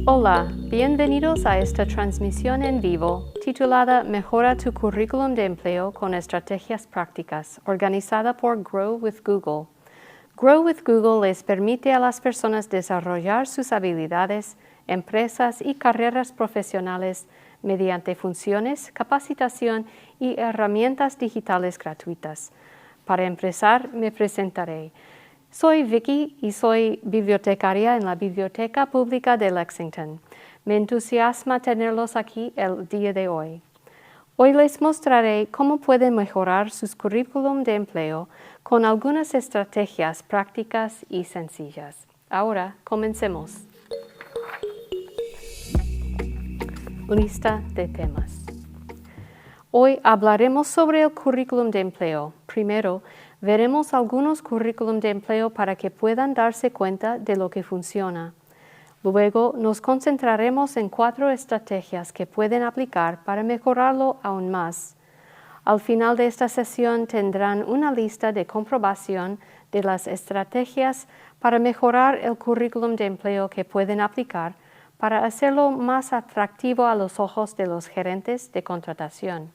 Hola, bienvenidos a esta transmisión en vivo titulada Mejora tu currículum de empleo con estrategias prácticas, organizada por Grow with Google. Grow with Google les permite a las personas desarrollar sus habilidades, empresas y carreras profesionales mediante funciones, capacitación y herramientas digitales gratuitas. Para empezar, me presentaré. Soy Vicky y soy bibliotecaria en la Biblioteca Pública de Lexington. Me entusiasma tenerlos aquí el día de hoy. Hoy les mostraré cómo pueden mejorar sus currículum de empleo con algunas estrategias prácticas y sencillas. Ahora, comencemos. Lista de temas. Hoy hablaremos sobre el currículum de empleo. Primero, veremos algunos currículum de empleo para que puedan darse cuenta de lo que funciona. Luego, nos concentraremos en 4 estrategias que pueden aplicar para mejorarlo aún más. Al final de esta sesión tendrán una lista de comprobación de las estrategias para mejorar el currículum de empleo que pueden aplicar para hacerlo más atractivo a los ojos de los gerentes de contratación.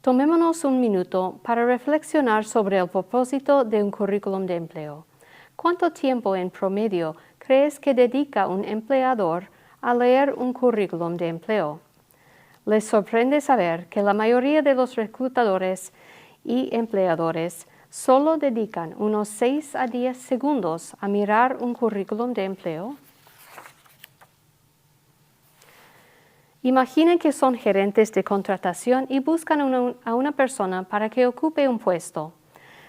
Tomémonos un minuto para reflexionar sobre el propósito de un currículum de empleo. ¿Cuánto tiempo en promedio crees que dedica un empleador a leer un currículum de empleo? Les sorprende saber que la mayoría de los reclutadores y empleadores solo dedican unos 6 a 10 segundos a mirar un currículum de empleo. Imaginen que son gerentes de contratación y buscan a una persona para que ocupe un puesto.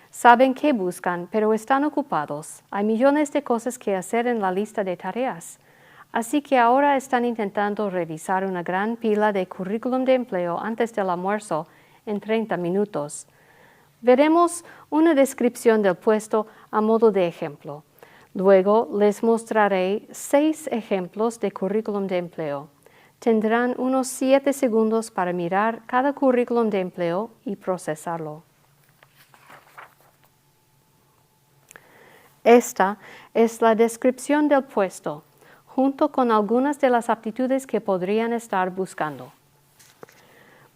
Saben qué buscan, pero están ocupados. Hay millones de cosas que hacer en la lista de tareas. Así que ahora están intentando revisar una gran pila de currículum de empleo antes del almuerzo en 30 minutos. Veremos una descripción del puesto a modo de ejemplo. Luego les mostraré 6 ejemplos de currículum de empleo. Tendrán unos 7 segundos para mirar cada currículum de empleo y procesarlo. Esta es la descripción del puesto, junto con algunas de las aptitudes que podrían estar buscando.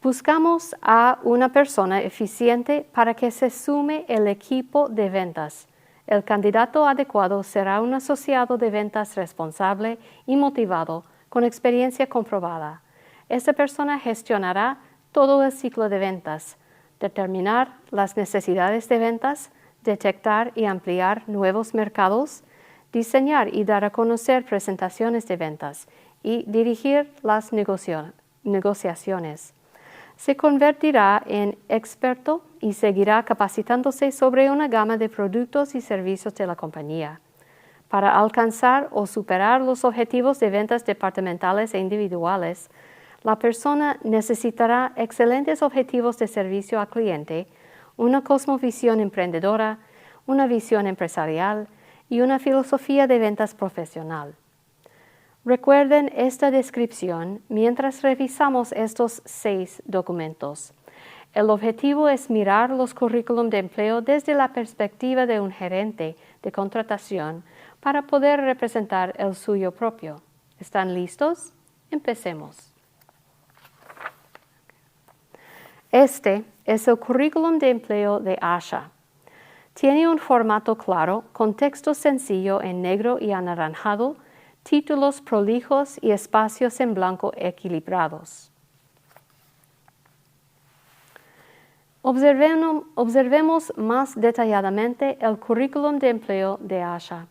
Buscamos a una persona eficiente para que se sume el equipo de ventas. El candidato adecuado será un asociado de ventas responsable y motivado, con experiencia comprobada. Esta persona gestionará todo el ciclo de ventas, determinar las necesidades de ventas, detectar y ampliar nuevos mercados, diseñar y dar a conocer presentaciones de ventas y dirigir las negociaciones. Se convertirá en experto y seguirá capacitándose sobre una gama de productos y servicios de la compañía. Para alcanzar o superar los objetivos de ventas departamentales e individuales, la persona necesitará excelentes objetivos de servicio al cliente, una cosmovisión emprendedora, una visión empresarial y una filosofía de ventas profesional. Recuerden esta descripción mientras revisamos estos 6 documentos. El objetivo es mirar los currículum de empleo desde la perspectiva de un gerente de contratación para poder representar el suyo propio. ¿Están listos? Empecemos. Este es el currículum de empleo de ASHA. Tiene un formato claro, con texto sencillo en negro y anaranjado, títulos prolijos y espacios en blanco equilibrados. Observemos más detalladamente el currículum de empleo de ASHA.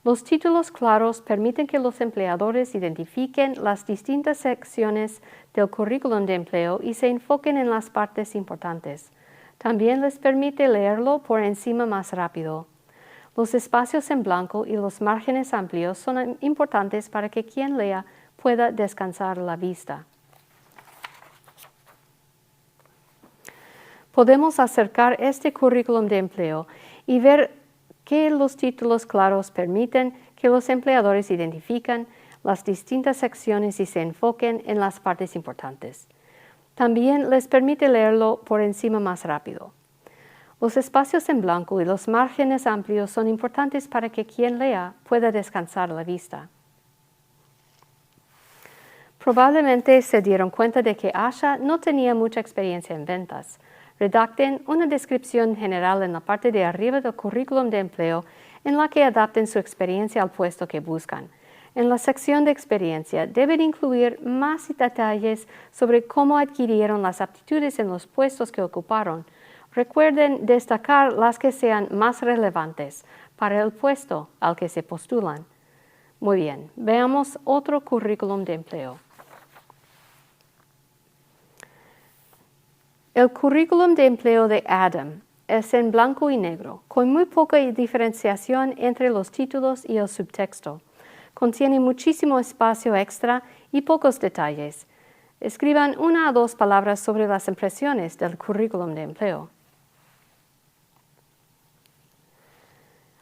Los títulos claros permiten que los empleadores identifiquen las distintas secciones del currículum de empleo y se enfoquen en las partes importantes. También les permite leerlo por encima más rápido. Los espacios en blanco y los márgenes amplios son importantes para que quien lea pueda descansar la vista. Podemos acercar este currículum de empleo y ver que los títulos claros permiten que los empleadores identifiquen las distintas secciones y se enfoquen en las partes importantes. También les permite leerlo por encima más rápido. Los espacios en blanco y los márgenes amplios son importantes para que quien lea pueda descansar la vista. Probablemente se dieron cuenta de que Asha no tenía mucha experiencia en ventas. Redacten una descripción general en la parte de arriba del currículum de empleo en la que adapten su experiencia al puesto que buscan. En la sección de experiencia deben incluir más detalles sobre cómo adquirieron las aptitudes en los puestos que ocuparon. Recuerden destacar las que sean más relevantes para el puesto al que se postulan. Muy bien, veamos otro currículum de empleo. El currículum de empleo de Adam es en blanco y negro, con muy poca diferenciación entre los títulos y el subtexto. Contiene muchísimo espacio extra y pocos detalles. Escriban 1 a 2 palabras sobre las impresiones del currículum de empleo.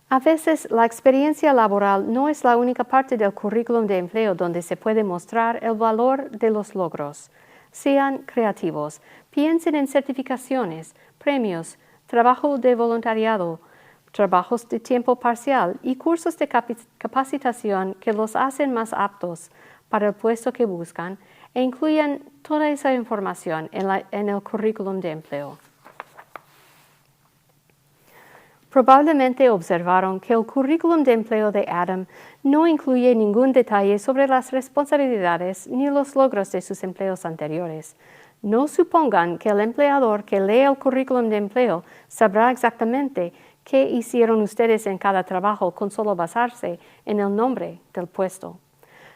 A veces, la experiencia laboral no es la única parte del currículum de empleo donde se puede mostrar el valor de los logros. Sean creativos, piensen en certificaciones, premios, trabajo de voluntariado, trabajos de tiempo parcial y cursos de capacitación que los hacen más aptos para el puesto que buscan e incluyan toda esa información en el currículum de empleo. Probablemente observaron que el currículum de empleo de Adam no incluye ningún detalle sobre las responsabilidades ni los logros de sus empleos anteriores. No supongan que el empleador que lee el currículum de empleo sabrá exactamente qué hicieron ustedes en cada trabajo con solo basarse en el nombre del puesto.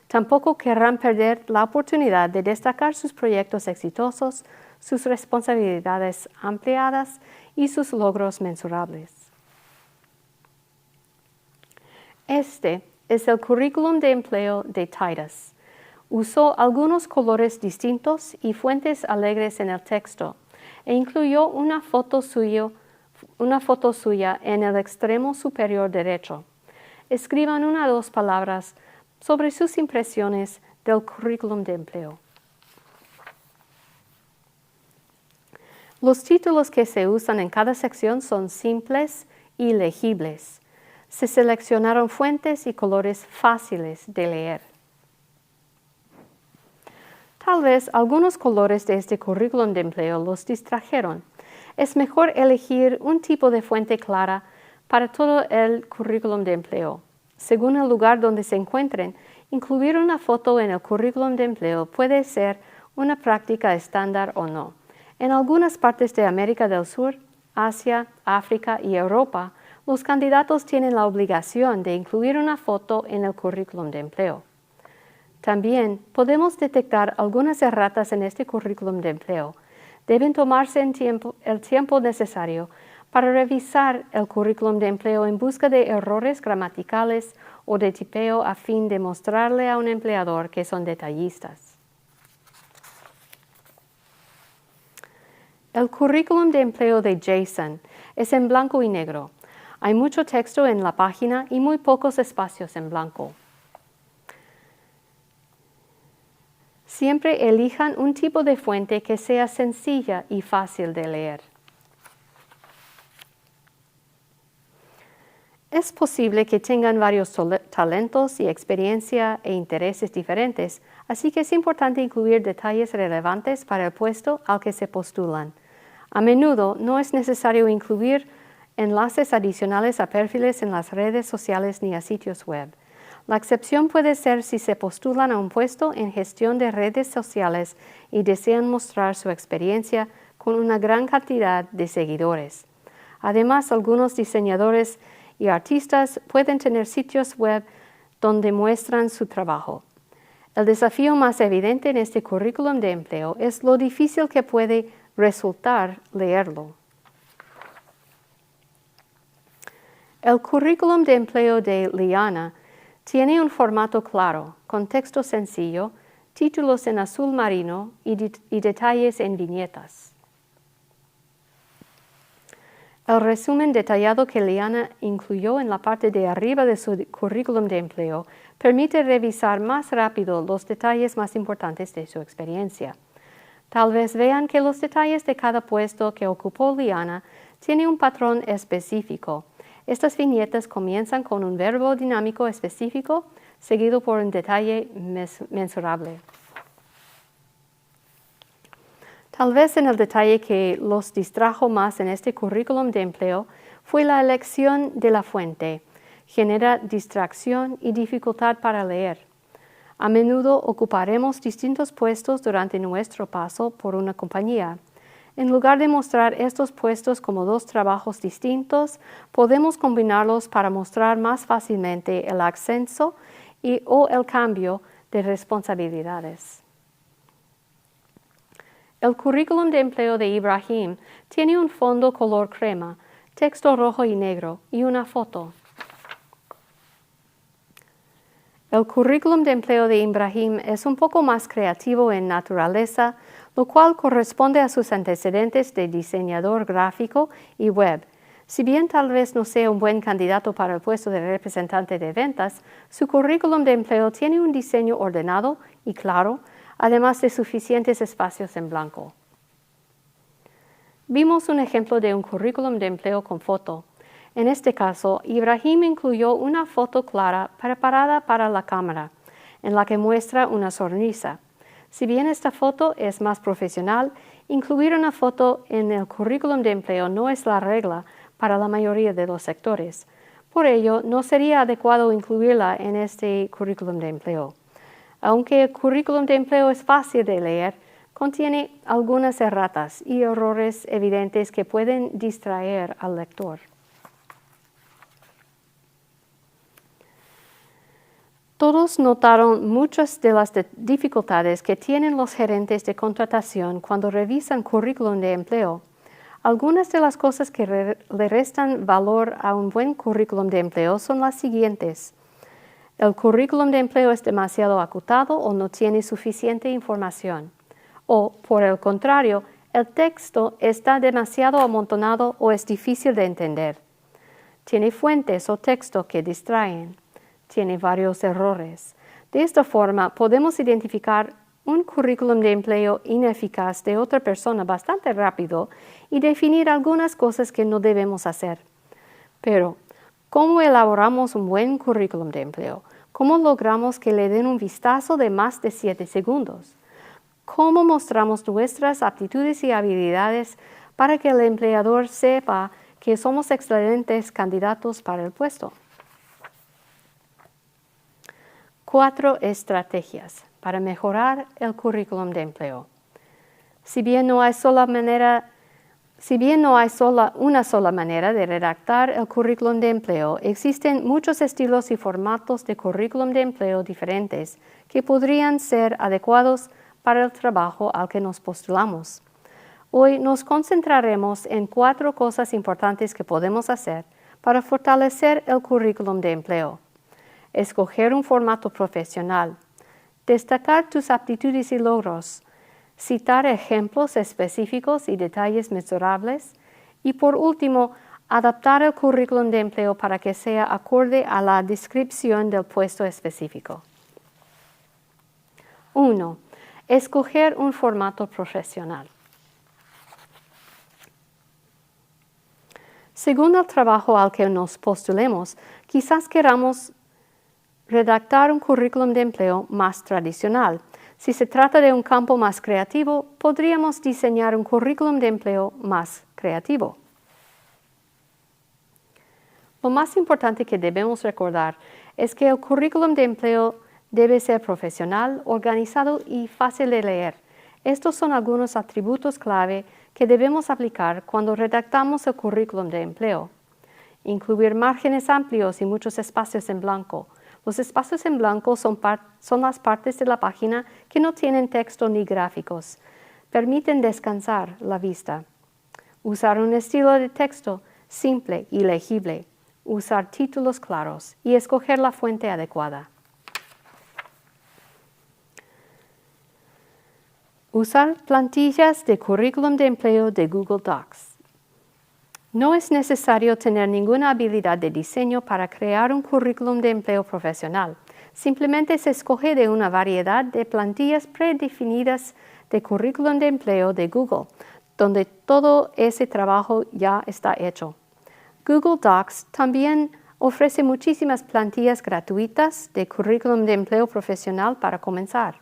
Tampoco querrán perder la oportunidad de destacar sus proyectos exitosos, sus responsabilidades ampliadas y sus logros mensurables. Este es el currículum de empleo de Titus. Usó algunos colores distintos y fuentes alegres en el texto e incluyó una foto suya en el extremo superior derecho. Escriban 1 a 2 palabras sobre sus impresiones del currículum de empleo. Los títulos que se usan en cada sección son simples y legibles. Se seleccionaron fuentes y colores fáciles de leer. Tal vez algunos colores de este currículum de empleo los distrajeron. Es mejor elegir un tipo de fuente clara para todo el currículum de empleo. Según el lugar donde se encuentren, incluir una foto en el currículum de empleo puede ser una práctica estándar o no. En algunas partes de América del Sur, Asia, África y Europa, los candidatos tienen la obligación de incluir una foto en el currículum de empleo. También podemos detectar algunas erratas en este currículum de empleo. Deben tomarse el tiempo necesario para revisar el currículum de empleo en busca de errores gramaticales o de tipeo a fin de mostrarle a un empleador que son detallistas. El currículum de empleo de Jason es en blanco y negro. Hay mucho texto en la página y muy pocos espacios en blanco. Siempre elijan un tipo de fuente que sea sencilla y fácil de leer. Es posible que tengan varios talentos y experiencia e intereses diferentes, así que es importante incluir detalles relevantes para el puesto al que se postulan. A menudo no es necesario incluir enlaces adicionales a perfiles en las redes sociales ni a sitios web. La excepción puede ser si se postulan a un puesto en gestión de redes sociales y desean mostrar su experiencia con una gran cantidad de seguidores. Además, algunos diseñadores y artistas pueden tener sitios web donde muestran su trabajo. El desafío más evidente en este currículum de empleo es lo difícil que puede resultar leerlo. El currículum de empleo de Liana tiene un formato claro, con texto sencillo, títulos en azul marino y detalles en viñetas. El resumen detallado que Liana incluyó en la parte de arriba de su currículum de empleo permite revisar más rápido los detalles más importantes de su experiencia. Tal vez vean que los detalles de cada puesto que ocupó Liana tiene un patrón específico. Estas viñetas comienzan con un verbo dinámico específico, seguido por un detalle mensurable. Tal vez el detalle que los distrajo más en este currículum de empleo fue la elección de la fuente. Genera distracción y dificultad para leer. A menudo ocuparemos distintos puestos durante nuestro paso por una compañía. En lugar de mostrar estos puestos como dos trabajos distintos, podemos combinarlos para mostrar más fácilmente el ascenso o el cambio de responsabilidades. El currículum de empleo de Ibrahim tiene un fondo color crema, texto rojo y negro y una foto. El currículum de empleo de Ibrahim es un poco más creativo en naturaleza, lo cual corresponde a sus antecedentes de diseñador gráfico y web. Si bien tal vez no sea un buen candidato para el puesto de representante de ventas, su currículum de empleo tiene un diseño ordenado y claro, además de suficientes espacios en blanco. Vimos un ejemplo de un currículum de empleo con foto. En este caso, Ibrahim incluyó una foto clara preparada para la cámara, en la que muestra una sonrisa. Si bien esta foto es más profesional, incluir una foto en el currículum de empleo no es la regla para la mayoría de los sectores. Por ello, no sería adecuado incluirla en este currículum de empleo. Aunque el currículum de empleo es fácil de leer, contiene algunas erratas y errores evidentes que pueden distraer al lector. Todos notaron muchas de las dificultades que tienen los gerentes de contratación cuando revisan currículum de empleo. Algunas de las cosas que le restan valor a un buen currículum de empleo son las siguientes. El currículum de empleo es demasiado acotado o no tiene suficiente información. O, por el contrario, el texto está demasiado amontonado o es difícil de entender. Tiene fuentes o texto que distraen. Tiene varios errores. De esta forma, podemos identificar un currículum de empleo ineficaz de otra persona bastante rápido y definir algunas cosas que no debemos hacer. Pero, ¿cómo elaboramos un buen currículum de empleo? ¿Cómo logramos que le den un vistazo de más de 7 segundos? ¿Cómo mostramos nuestras aptitudes y habilidades para que el empleador sepa que somos excelentes candidatos para el puesto? 4 estrategias para mejorar el currículum de empleo. Si bien no hay una sola manera de redactar el currículum de empleo, existen muchos estilos y formatos de currículum de empleo diferentes que podrían ser adecuados para el trabajo al que nos postulamos. Hoy nos concentraremos en 4 cosas importantes que podemos hacer para fortalecer el currículum de empleo. Escoger un formato profesional, destacar tus aptitudes y logros, citar ejemplos específicos y detalles mensurables y, por último, adaptar el currículum de empleo para que sea acorde a la descripción del puesto específico. 1. Escoger un formato profesional. Según el trabajo al que nos postulemos, quizás queramos redactar un currículum de empleo más tradicional. Si se trata de un campo más creativo, podríamos diseñar un currículum de empleo más creativo. Lo más importante que debemos recordar es que el currículum de empleo debe ser profesional, organizado y fácil de leer. Estos son algunos atributos clave que debemos aplicar cuando redactamos el currículum de empleo. Incluir márgenes amplios y muchos espacios en blanco. Los espacios en blanco son las partes de la página que no tienen texto ni gráficos. Permiten descansar la vista. Usar un estilo de texto simple y legible. Usar títulos claros y escoger la fuente adecuada. Usar plantillas de currículum de empleo de Google Docs. No es necesario tener ninguna habilidad de diseño para crear un currículum de empleo profesional. Simplemente se escoge de una variedad de plantillas predefinidas de currículum de empleo de Google. donde todo ese trabajo ya está hecho. Google Docs también ofrece muchísimas plantillas gratuitas de currículum de empleo profesional para comenzar.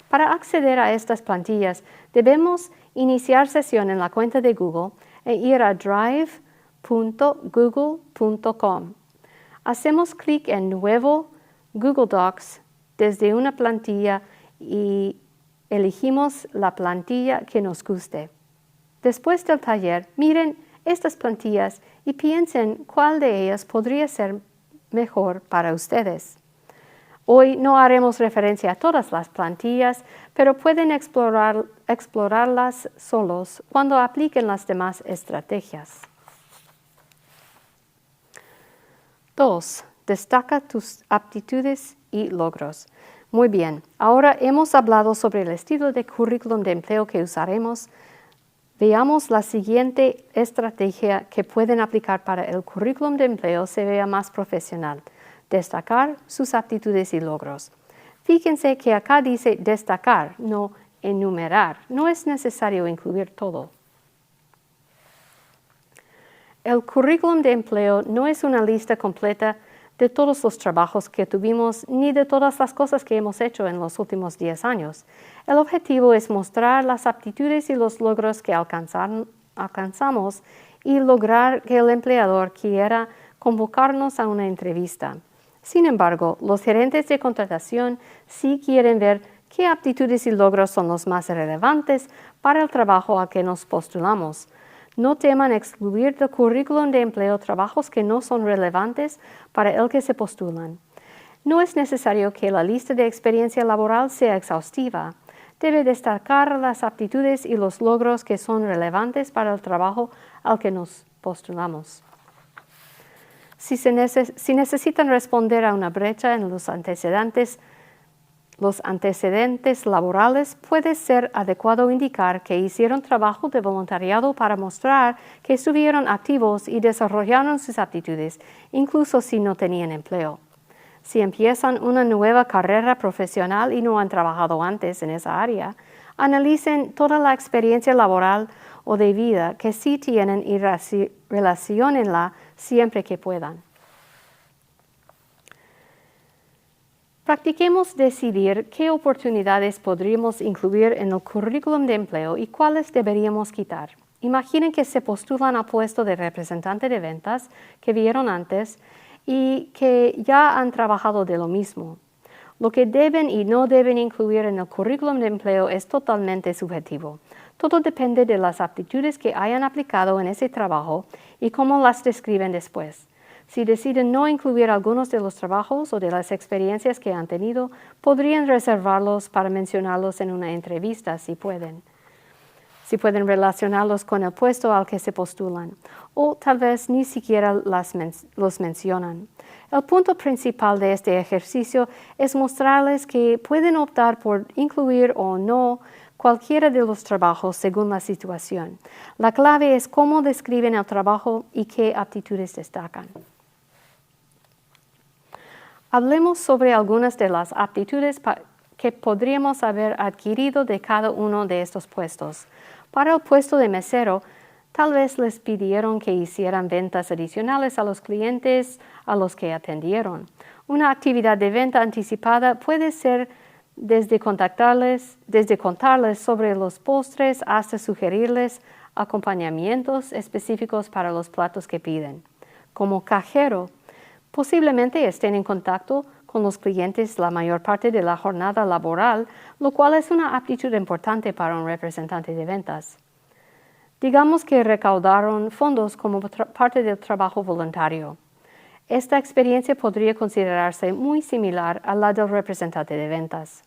Para acceder a estas plantillas, debemos iniciar sesión en la cuenta de Google e ir a drive.google.com. Hacemos clic en Nuevo Google Docs desde una plantilla y elegimos la plantilla que nos guste. Después del taller, miren estas plantillas y piensen cuál de ellas podría ser mejor para ustedes. Hoy no haremos referencia a todas las plantillas, pero pueden explorarlas solos cuando apliquen las demás estrategias. 2. Destaca tus aptitudes y logros. Muy bien, ahora hemos hablado sobre el estilo de currículum de empleo que usaremos. Veamos la siguiente estrategia que pueden aplicar para el currículum de empleo se vea más profesional. Destacar sus aptitudes y logros. Fíjense que acá dice destacar, no enumerar. No es necesario incluir todo. El currículum de empleo no es una lista completa de todos los trabajos que tuvimos ni de todas las cosas que hemos hecho en los últimos 10 años. El objetivo es mostrar las aptitudes y los logros que alcanzamos y lograr que el empleador quiera convocarnos a una entrevista. Sin embargo, los gerentes de contratación sí quieren ver qué aptitudes y logros son los más relevantes para el trabajo a que nos postulamos. No teman excluir del currículum de empleo trabajos que no son relevantes para el que se postulan. No es necesario que la lista de experiencia laboral sea exhaustiva. Debe destacar las aptitudes y los logros que son relevantes para el trabajo al que nos postulamos. Si necesitan responder a una brecha en los antecedentes laborales, puede ser adecuado indicar que hicieron trabajo de voluntariado para mostrar que estuvieron activos y desarrollaron sus aptitudes, incluso si no tenían empleo. Si empiezan una nueva carrera profesional y no han trabajado antes en esa área, analicen toda la experiencia laboral o de vida que sí tienen y relaciónenla siempre que puedan. Practiquemos decidir qué oportunidades podríamos incluir en el currículum de empleo y cuáles deberíamos quitar. Imaginen que se postulan al puesto de representante de ventas que vieron antes y que ya han trabajado de lo mismo. Lo que deben y no deben incluir en el currículum de empleo es totalmente subjetivo. Todo depende de las aptitudes que hayan aplicado en ese trabajo y cómo las describen después. Si deciden no incluir algunos de los trabajos o de las experiencias que han tenido, podrían reservarlos para mencionarlos en una entrevista si pueden. Si pueden relacionarlos con el puesto al que se postulan, o tal vez ni siquiera los mencionan. El punto principal de este ejercicio es mostrarles que pueden optar por incluir o no cualquiera de los trabajos según la situación. La clave es cómo describen el trabajo y qué aptitudes destacan. Hablemos sobre algunas de las aptitudes que podríamos haber adquirido de cada uno de estos puestos. Para el puesto de mesero, tal vez les pidieron que hicieran ventas adicionales a los clientes a los que atendieron. Una actividad de venta anticipada puede ser desde contarles sobre los postres hasta sugerirles acompañamientos específicos para los platos que piden. Como cajero, posiblemente estén en contacto con los clientes la mayor parte de la jornada laboral, lo cual es una aptitud importante para un representante de ventas. Digamos que recaudaron fondos como parte del trabajo voluntario. Esta experiencia podría considerarse muy similar a la del representante de ventas.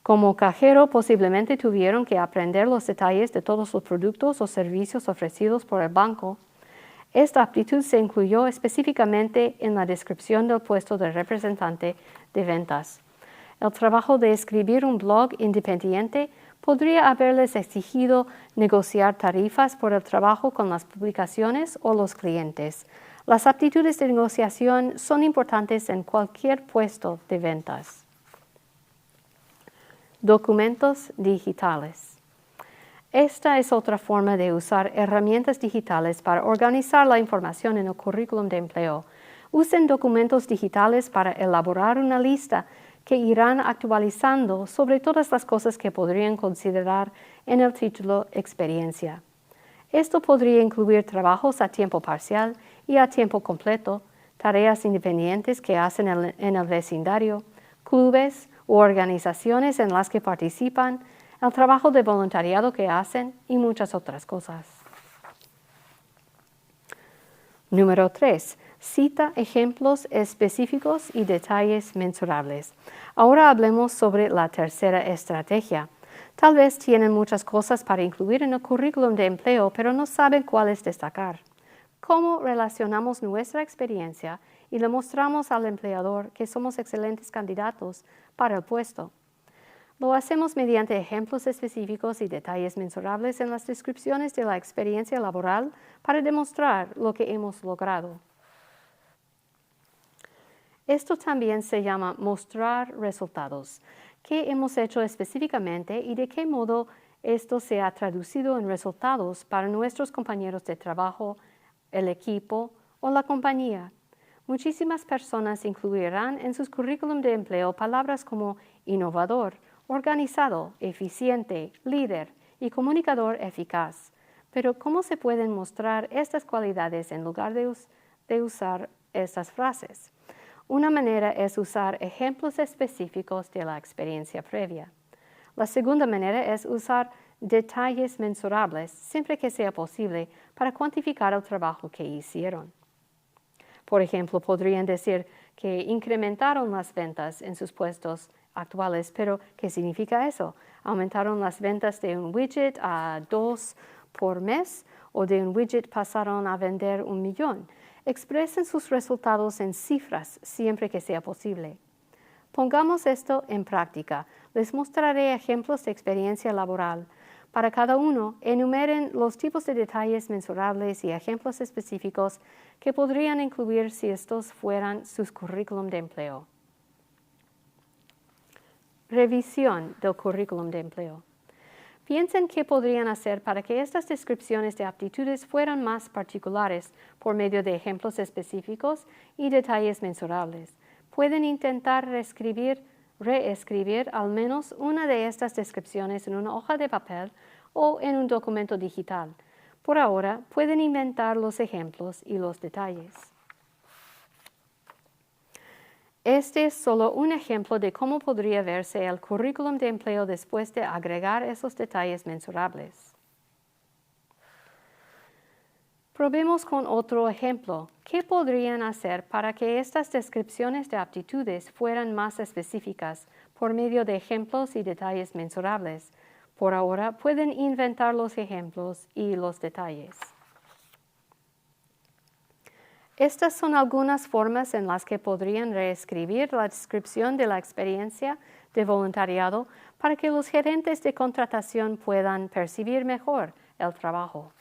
Como cajero, posiblemente tuvieron que aprender los detalles de todos los productos o servicios ofrecidos por el banco. Esta aptitud se incluyó específicamente en la descripción del puesto de representante de ventas. El trabajo de escribir un blog independiente podría haberles exigido negociar tarifas por el trabajo con las publicaciones o los clientes. Las aptitudes de negociación son importantes en cualquier puesto de ventas. Documentos digitales. Esta es otra forma de usar herramientas digitales para organizar la información en el currículum de empleo. Usen documentos digitales para elaborar una lista que irán actualizando sobre todas las cosas que podrían considerar en el título Experiencia. Esto podría incluir trabajos a tiempo parcial y a tiempo completo, tareas independientes que hacen en el vecindario, clubes u organizaciones en las que participan, el trabajo de voluntariado que hacen y muchas otras cosas. Número 3. Cita ejemplos específicos y detalles mensurables. Ahora hablemos sobre la tercera estrategia. Tal vez tienen muchas cosas para incluir en el currículum de empleo, pero no saben cuáles destacar. ¿Cómo relacionamos nuestra experiencia y le mostramos al empleador que somos excelentes candidatos para el puesto? Lo hacemos mediante ejemplos específicos y detalles mensurables en las descripciones de la experiencia laboral para demostrar lo que hemos logrado. Esto también se llama mostrar resultados. ¿Qué hemos hecho específicamente y de qué modo esto se ha traducido en resultados para nuestros compañeros de trabajo, el equipo o la compañía? Muchísimas personas incluirán en sus currículum de empleo palabras como innovador, organizado, eficiente, líder y comunicador eficaz. Pero ¿cómo se pueden mostrar estas cualidades en lugar de usar estas frases? Una manera es usar ejemplos específicos de la experiencia previa. La segunda manera es usar detalles mensurables, siempre que sea posible, para cuantificar el trabajo que hicieron. Por ejemplo, podrían decir que incrementaron las ventas en sus puestos actuales, pero ¿qué significa eso? ¿Aumentaron las ventas de un widget a 2 por mes o de un widget pasaron a vender 1 millón? Expresen sus resultados en cifras siempre que sea posible. Pongamos esto en práctica. Les mostraré ejemplos de experiencia laboral. Para cada uno, enumeren los tipos de detalles mensurables y ejemplos específicos que podrían incluir si estos fueran sus currículum de empleo. Revisión del currículum de empleo. Piensen qué podrían hacer para que estas descripciones de aptitudes fueran más particulares por medio de ejemplos específicos y detalles mensurables. Pueden intentar reescribir al menos una de estas descripciones en una hoja de papel o en un documento digital. Por ahora, pueden inventar los ejemplos y los detalles. Este es solo un ejemplo de cómo podría verse el currículum de empleo después de agregar esos detalles mensurables. Probemos con otro ejemplo. ¿Qué podrían hacer para que estas descripciones de aptitudes fueran más específicas por medio de ejemplos y detalles mensurables? Por ahora, pueden inventar los ejemplos y los detalles. Estas son algunas formas en las que podrían reescribir la descripción de la experiencia de voluntariado para que los gerentes de contratación puedan percibir mejor el trabajo.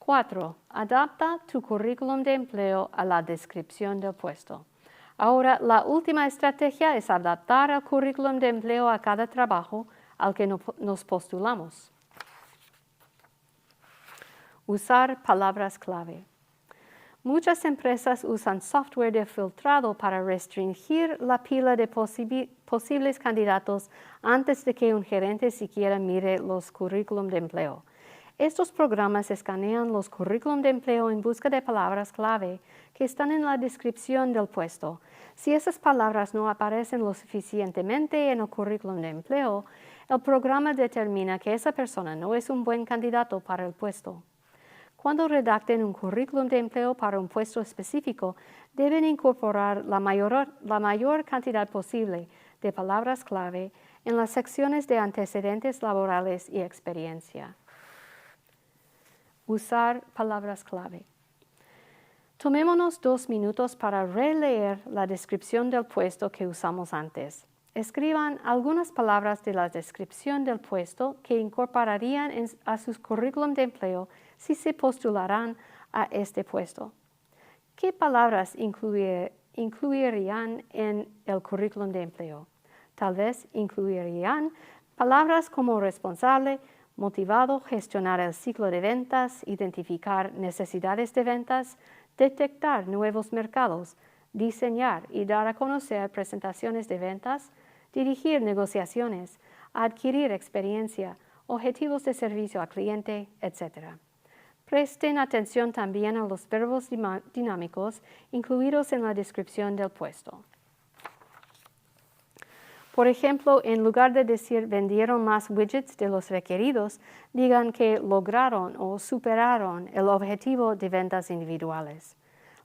4. Adapta tu currículum de empleo a la descripción del puesto. Ahora, la última estrategia es adaptar el currículum de empleo a cada trabajo al que nos postulamos. Usar palabras clave. Muchas empresas usan software de filtrado para restringir la pila de posibles candidatos antes de que un gerente siquiera mire los currículum de empleo. Estos programas escanean los currículum de empleo en busca de palabras clave que están en la descripción del puesto. Si esas palabras no aparecen lo suficientemente en el currículum de empleo, el programa determina que esa persona no es un buen candidato para el puesto. Cuando redacten un currículum de empleo para un puesto específico, deben incorporar la mayor cantidad posible de palabras clave en las secciones de antecedentes laborales y experiencia. Usar palabras clave. Tomémonos 2 minutos para releer la descripción del puesto que usamos antes. Escriban algunas palabras de la descripción del puesto que incorporarían a sus currículum de empleo si se postularán a este puesto. ¿Qué palabras incluirían en el currículum de empleo? Tal vez incluirían Palabras como responsable, motivado, gestionar el ciclo de ventas, identificar necesidades de ventas, detectar nuevos mercados, diseñar y dar a conocer presentaciones de ventas, dirigir negociaciones, adquirir experiencia, objetivos de servicio al cliente, etc. Presten atención también a los verbos dinámicos incluidos en la descripción del puesto. Por ejemplo, en lugar de decir vendieron más widgets de los requeridos, digan que lograron o superaron el objetivo de ventas individuales.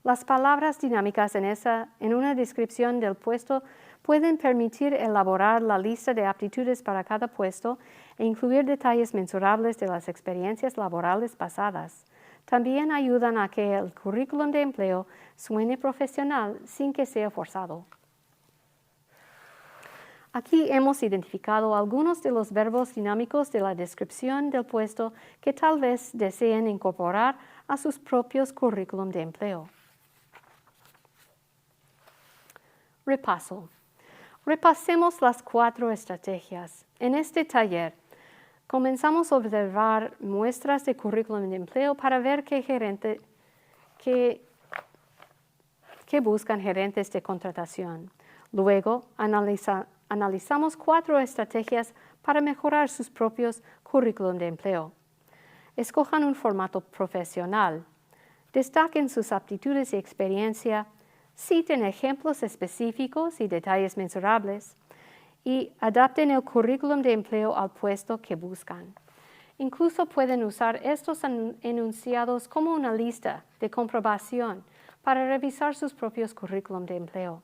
Las palabras dinámicas en una descripción del puesto pueden permitir elaborar la lista de aptitudes para cada puesto e incluir detalles mensurables de las experiencias laborales pasadas. También ayudan a que el currículum de empleo suene profesional sin que sea forzado. Aquí hemos identificado algunos de los verbos dinámicos de la descripción del puesto que tal vez deseen incorporar a sus propios currículum de empleo. Repaso. Repasemos las 4 estrategias. En este taller, comenzamos a observar muestras de currículum de empleo para ver qué buscan gerentes de contratación. Luego, analizamos 4 estrategias para mejorar sus propios currículum de empleo. Escojan un formato profesional. Destaquen sus aptitudes y experiencia. Citen ejemplos específicos y detalles mensurables. Y adapten el currículum de empleo al puesto que buscan. Incluso pueden usar estos enunciados como una lista de comprobación para revisar sus propios currículum de empleo.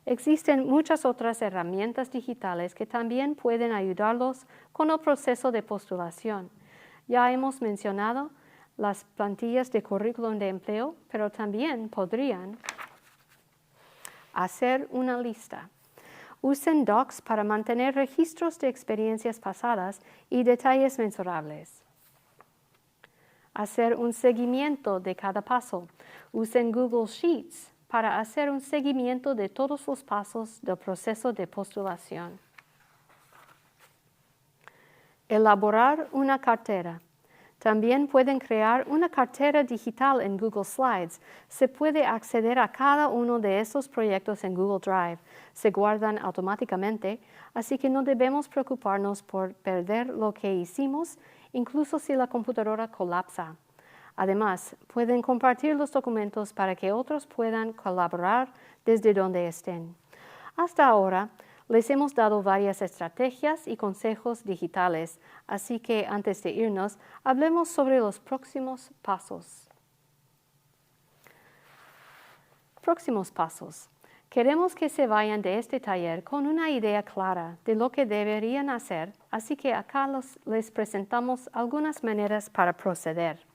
Existen muchas otras herramientas digitales que también pueden ayudarlos con el proceso de postulación. Ya hemos mencionado las plantillas de currículum de empleo, pero también podrían hacer una lista. Usen Docs para mantener registros de experiencias pasadas y detalles mensurables. Hacer un seguimiento de cada paso. Usen Google Sheets para hacer un seguimiento de todos los pasos del proceso de postulación. Elaborar una cartera. También pueden crear una cartera digital en Google Slides. Se puede acceder a cada uno de estos proyectos en Google Drive. Se guardan automáticamente, así que no debemos preocuparnos por perder lo que hicimos, incluso si la computadora colapsa. Además, pueden compartir los documentos para que otros puedan colaborar desde donde estén. Hasta ahora, les hemos dado varias estrategias y consejos digitales, así que antes de irnos, hablemos sobre los próximos pasos. Próximos pasos. Queremos que se vayan de este taller con una idea clara de lo que deberían hacer, así que acá les presentamos algunas maneras para proceder.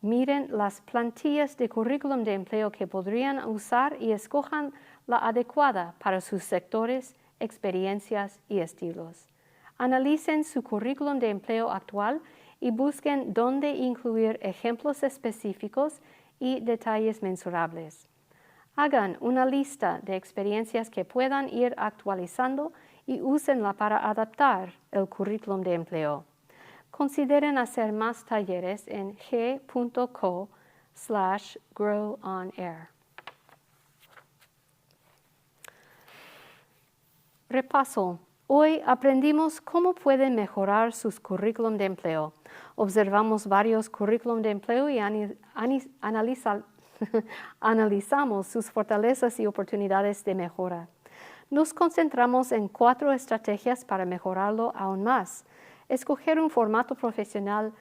Miren las plantillas de currículum de empleo que podrían usar y escojan la adecuada para sus sectores, experiencias y estilos. Analicen su currículum de empleo actual y busquen dónde incluir ejemplos específicos y detalles mensurables. Hagan una lista de experiencias que puedan ir actualizando y úsenla para adaptar el currículum de empleo. Consideren hacer más talleres en g.co/growonair. Repaso. Hoy aprendimos cómo pueden mejorar sus currículum de empleo. Observamos varios currículum de empleo y analizamos sus fortalezas y oportunidades de mejora. Nos concentramos en 4 estrategias para mejorarlo aún más. Escoger un formato profesional,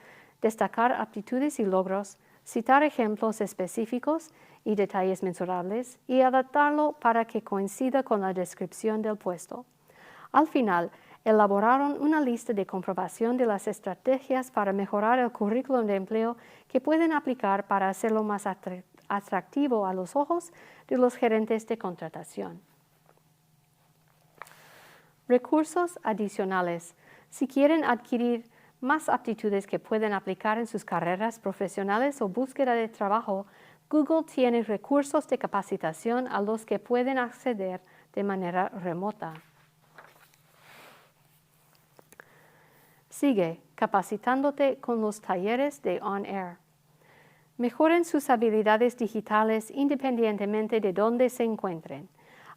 destacar aptitudes y logros, citar ejemplos específicos y detalles mensurables y adaptarlo para que coincida con la descripción del puesto. Al final, elaboraron una lista de comprobación de las estrategias para mejorar el currículum de empleo que pueden aplicar para hacerlo más atractivo a los ojos de los gerentes de contratación. Recursos adicionales. Si quieren adquirir más aptitudes que pueden aplicar en sus carreras profesionales o búsqueda de trabajo, Google tiene recursos de capacitación a los que pueden acceder de manera remota. Sigue capacitándote con los talleres de On Air. Mejoren sus habilidades digitales independientemente de dónde se encuentren.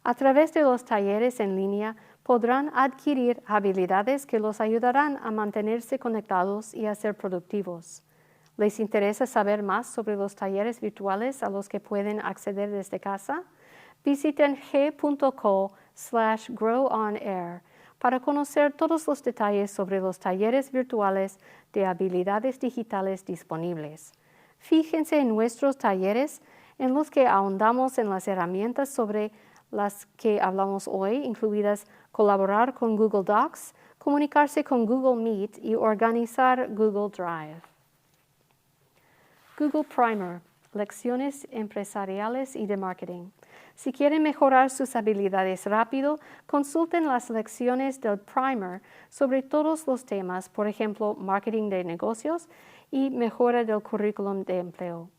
A través de los talleres en línea podrán adquirir habilidades que los ayudarán a mantenerse conectados y a ser productivos. ¿Les interesa saber más sobre los talleres virtuales a los que pueden acceder desde casa? Visiten g.co/growonair para conocer todos los detalles sobre los talleres virtuales de habilidades digitales disponibles. Fíjense en nuestros talleres en los que ahondamos en las herramientas sobre las que hablamos hoy, incluidas colaborar con Google Docs, comunicarse con Google Meet y organizar Google Drive. Google Primer, lecciones empresariales y de marketing. Si quieren mejorar sus habilidades rápido, consulten las lecciones del Primer sobre todos los temas, por ejemplo, marketing de negocios y mejora del currículum de empleo.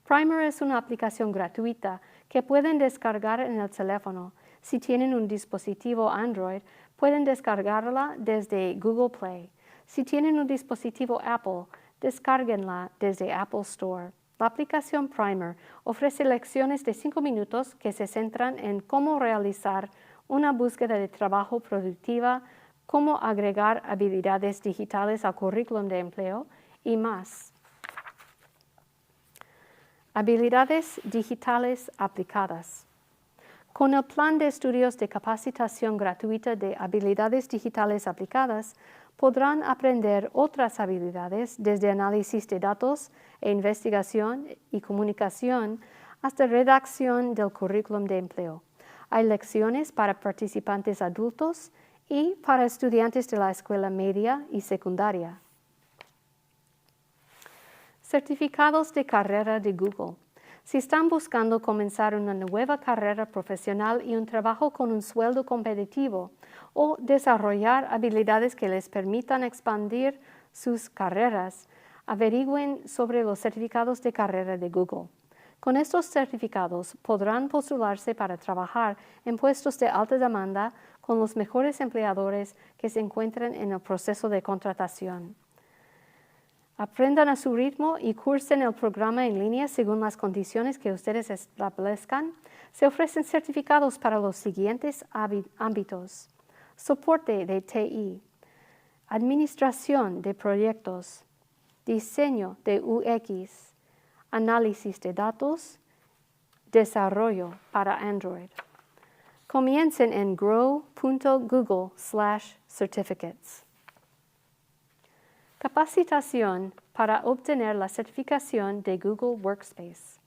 Primer es una aplicación gratuita que pueden descargar en el teléfono. Si tienen un dispositivo Android, pueden descargarla desde Google Play. Si tienen un dispositivo Apple, descárguenla desde Apple Store. La aplicación Primer ofrece lecciones de 5 minutos que se centran en cómo realizar una búsqueda de trabajo productiva, cómo agregar habilidades digitales al currículum de empleo y más. Habilidades digitales aplicadas. Con el plan de estudios de capacitación gratuita de habilidades digitales aplicadas, podrán aprender otras habilidades desde análisis de datos e investigación y comunicación hasta redacción del currículum de empleo. Hay lecciones para participantes adultos y para estudiantes de la escuela media y secundaria. Certificados de carrera de Google. Si están buscando comenzar una nueva carrera profesional y un trabajo con un sueldo competitivo o desarrollar habilidades que les permitan expandir sus carreras, averigüen sobre los certificados de carrera de Google. Con estos certificados podrán postularse para trabajar en puestos de alta demanda con los mejores empleadores que se encuentren en el proceso de contratación. Aprendan a su ritmo y cursen el programa en línea según las condiciones que ustedes establezcan. Se ofrecen certificados para los siguientes ámbitos: soporte de TI, administración de proyectos, diseño de UX, análisis de datos, desarrollo para Android. Comiencen en grow.google/certificates. Capacitación para obtener la certificación de Google Workspace.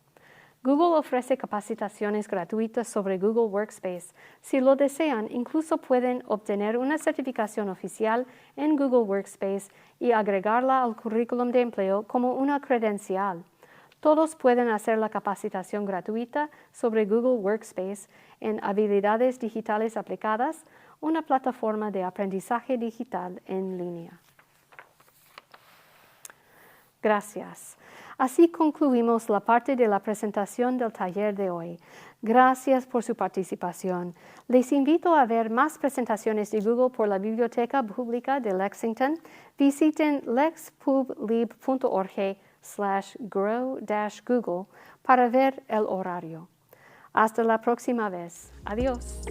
Google ofrece capacitaciones gratuitas sobre Google Workspace. Si lo desean, incluso pueden obtener una certificación oficial en Google Workspace y agregarla al currículum de empleo como una credencial. Todos pueden hacer la capacitación gratuita sobre Google Workspace en Habilidades Digitales Aplicadas, una plataforma de aprendizaje digital en línea. Gracias. Así concluimos la parte de la presentación del taller de hoy. Gracias por su participación. Les invito a ver más presentaciones de Google por la Biblioteca Pública de Lexington. Visiten lexpublib.org/grow-google para ver el horario. Hasta la próxima vez. Adiós.